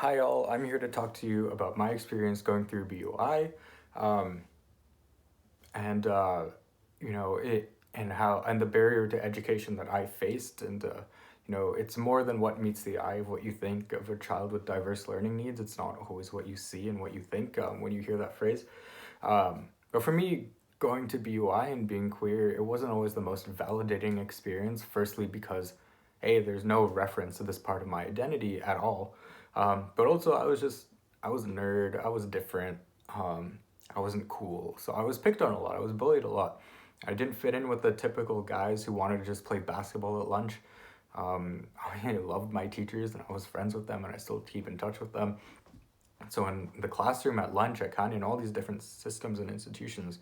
Hi all, I'm here to talk to you about my experience going through BUI, um, and it and how and the barrier to education that I faced, and it's more than what meets the eye of what you think of a child with diverse learning needs. It's not always what you see and what you think when you hear that phrase. But for me, going to BUI and being queer, it wasn't always the most validating experience. Firstly, because hey, there's no reference to this part of my identity at all. But also, I was a nerd. I was different. Um, I wasn't cool, so I was picked on a lot. I was bullied a lot. I didn't fit in with the typical guys who wanted to just play basketball at lunch. I loved my teachers and I was friends with them, and I still keep in touch with them. So in the classroom, at lunch, at Kanye, and all these different systems and institutions,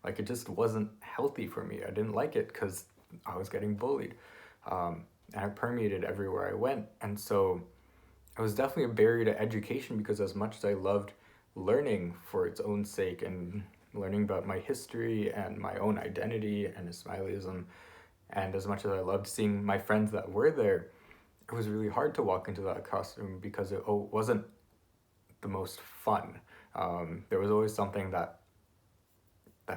like it just wasn't healthy for me. I didn't like it because I was getting bullied, and it permeated everywhere I went. And so it was definitely a barrier to education, because as much as I loved learning for its own sake and learning about my history and my own identity and Ismailism, and as much as I loved seeing my friends that were there, it was really hard to walk into that classroom because it wasn't the most fun. There was always something that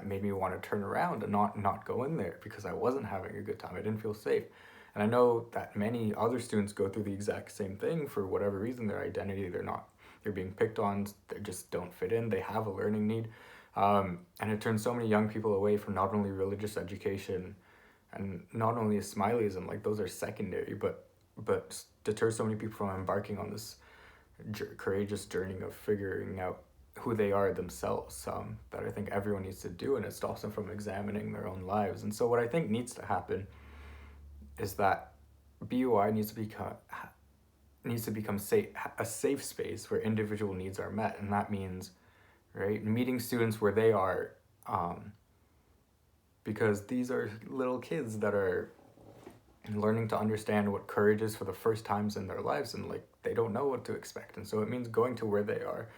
made me want to turn around and not go in there because I wasn't having a good time. I didn't feel safe. And I know that many other students go through the exact same thing for whatever reason. Their identity, they're being picked on, they just don't fit in, they have a learning need. And it turns so many young people away from not only religious education and not only Ismailism, like those are secondary, but deters so many people from embarking on this courageous journey of figuring out who they are themselves, that I think everyone needs to do, and it stops them from examining their own lives. And so what I think needs to happen is that BUI needs to become a safe space where individual needs are met, and that means, right, meeting students where they are, because these are little kids that are learning to understand what courage is for the first times in their lives, and like they don't know what to expect. And so it means going to where they are,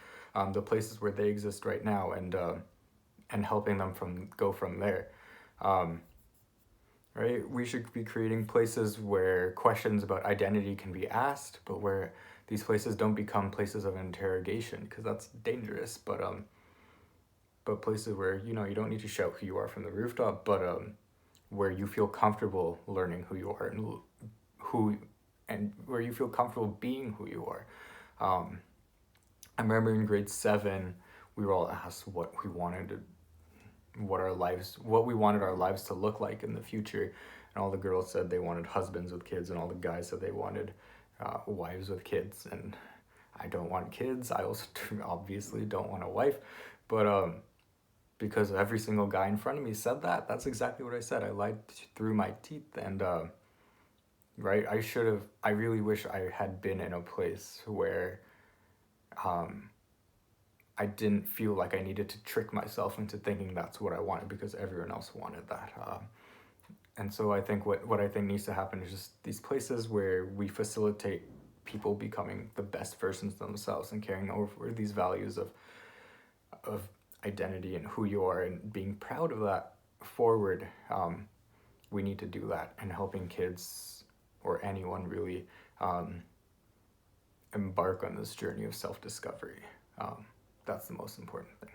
the places where they exist right now, and helping them go from there. um, right, we should be creating places where questions about identity can be asked, but where these places don't become places of interrogation, because that's dangerous. But places where you don't need to shout who you are from the rooftop, but where you feel comfortable learning who you are, who and where you feel comfortable being who you are. I remember in grade 7, we were all asked what we wanted our lives to look like in the future, and all the girls said they wanted husbands with kids, and all the guys said they wanted wives with kids. And I don't want kids. I also obviously don't want a wife, but because every single guy in front of me said that, that's exactly what I said. I lied through my teeth, and right, I really wish I had been in a place where um, I didn't feel like I needed to trick myself into thinking that's what I wanted because everyone else wanted that. And so I think what I think needs to happen is just these places where we facilitate people becoming the best versions of themselves and carrying over these values of identity and who you are and being proud of that forward. We need to do that, and helping kids or anyone really embark on this journey of self-discovery. That's the most important thing.